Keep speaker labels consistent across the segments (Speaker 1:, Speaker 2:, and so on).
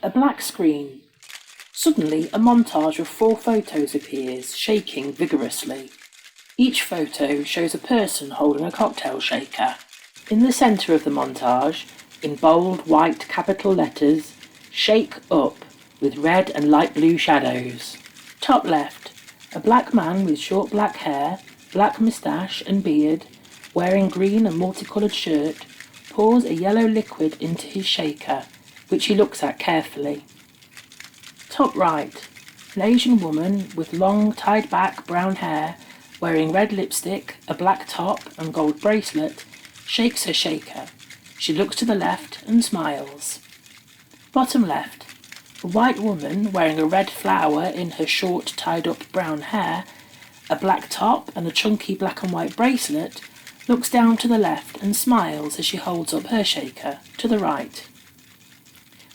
Speaker 1: A black screen. Suddenly, a montage of 4 photos appears, shaking vigorously. Each photo shows a person holding a cocktail shaker. In the centre of the montage, in bold white capital letters, "Shake Up," with red and light blue shadows. Top left, a black man with short black hair, black moustache and beard, wearing green and multicoloured shirt, pours a yellow liquid into his shaker, which he looks at carefully. Top right, an Asian woman with long tied back brown hair, wearing red lipstick, a black top and gold bracelet, shakes her shaker. She looks to the left and smiles. Bottom left, a white woman wearing a red flower in her short tied up brown hair, a black top and a chunky black and white bracelet, looks down to the left and smiles as she holds up her shaker, to the right.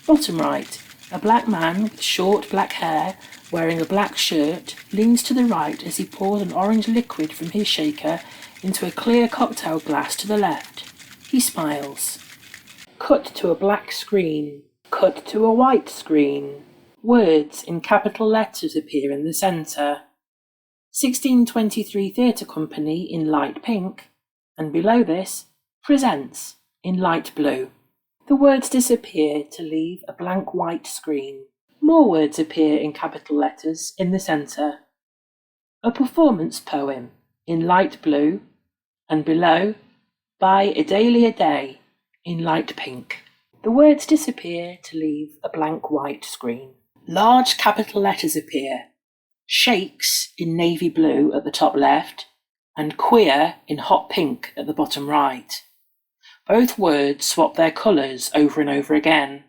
Speaker 1: Bottom right, a black man with short black hair, wearing a black shirt, leans to the right as he pours an orange liquid from his shaker into a clear cocktail glass to the left. He smiles. Cut to a black screen. Cut to a white screen. Words in capital letters appear in the centre. 1623 Theatre Company in light pink, and below this, Presents in light blue. The words disappear to leave a blank white screen. More words appear in capital letters in the centre. A performance poem in light blue, and below, by Idalia Day in light pink. The words disappear to leave a blank white screen. Large capital letters appear. Shakes in navy blue at the top left, and queer in hot pink at the bottom right. Both words swap their colours over and over again.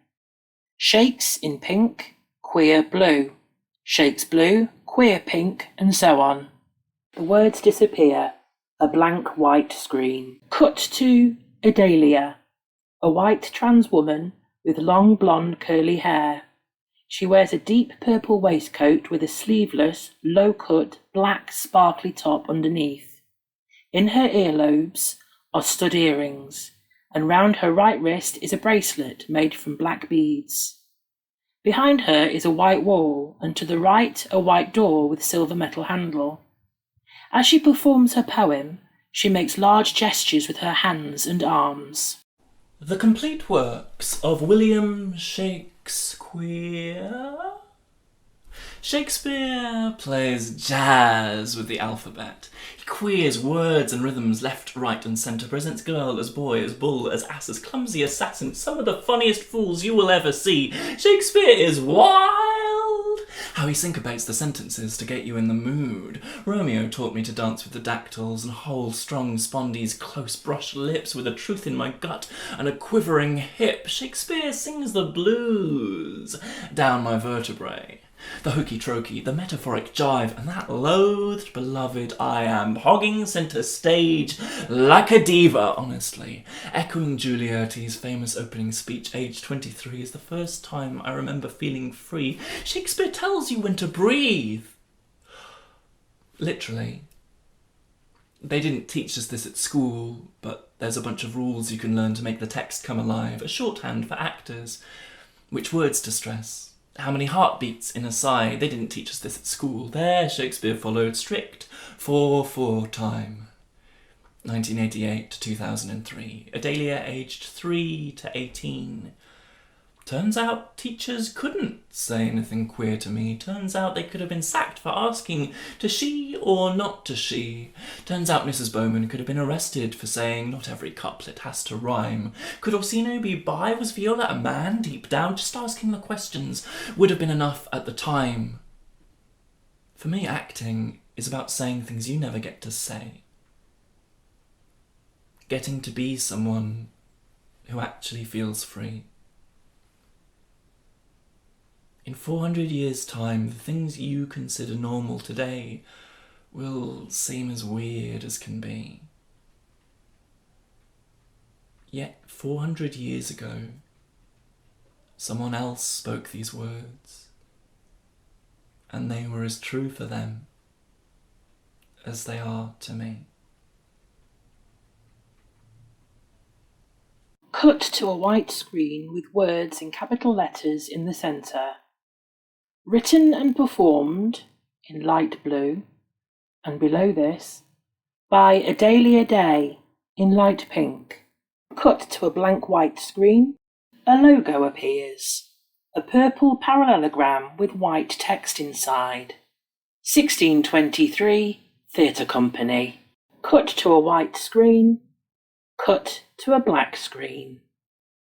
Speaker 1: Shakes in pink, queer blue. Shakes blue, queer pink, and so on. The words disappear. A blank white screen. Cut to Idalia, a white trans woman with long blonde curly hair. She wears a deep purple waistcoat with a sleeveless, low-cut, black sparkly top underneath. In her earlobes are stud earrings, and round her right wrist is a bracelet made from black beads. Behind her is a white wall, and to the right a white door with silver metal handle. As she performs her poem, she makes large gestures with her hands and arms.
Speaker 2: The complete works of William Shakespeare. Shakespeare plays jazz with the alphabet. He queers words and rhythms left, right and centre, presents girl as boy, as bull, as ass, as clumsy assassin, some of the funniest fools you will ever see. Shakespeare is wild! How he syncopates the sentences to get you in the mood. Romeo taught me to dance with the dactyls and hold strong spondy's close brushed lips with a truth in my gut and a quivering hip. Shakespeare sings the blues down my vertebrae. The hokey-trokey, the metaphoric jive, and that loathed beloved I am, hogging centre stage like a diva, honestly. Echoing Giulierti's famous opening speech, age 23, is the first time I remember feeling free. Shakespeare tells you when to breathe. Literally. They didn't teach us this at school, but there's a bunch of rules you can learn to make the text come alive, a shorthand for actors, which words to stress. How many heartbeats in a sigh? They didn't teach us this at school. There, Shakespeare followed strict 4/4 time. 1988 to 2003. Idalia aged 3 to 18. Turns out teachers couldn't say anything queer to me. Turns out they could have been sacked for asking to she or not to she. Turns out Mrs. Bowman could have been arrested for saying not every couplet has to rhyme. Could Orsino be bi? Was Viola a man deep down? Just asking the questions would have been enough at the time. For me, acting is about saying things you never get to say. Getting to be someone who actually feels free. In 400 years' time, the things you consider normal today will seem as weird as can be. Yet 400 years ago, someone else spoke these words, and they were as true for them as they are to me.
Speaker 1: Cut to a white screen with words in capital letters in the centre. Written and performed in light blue, and below this, by Adalia Day in light pink. Cut to a blank white screen. A logo appears. A purple parallelogram with white text inside. 1623 Theatre Company. Cut to a white screen. Cut to a black screen.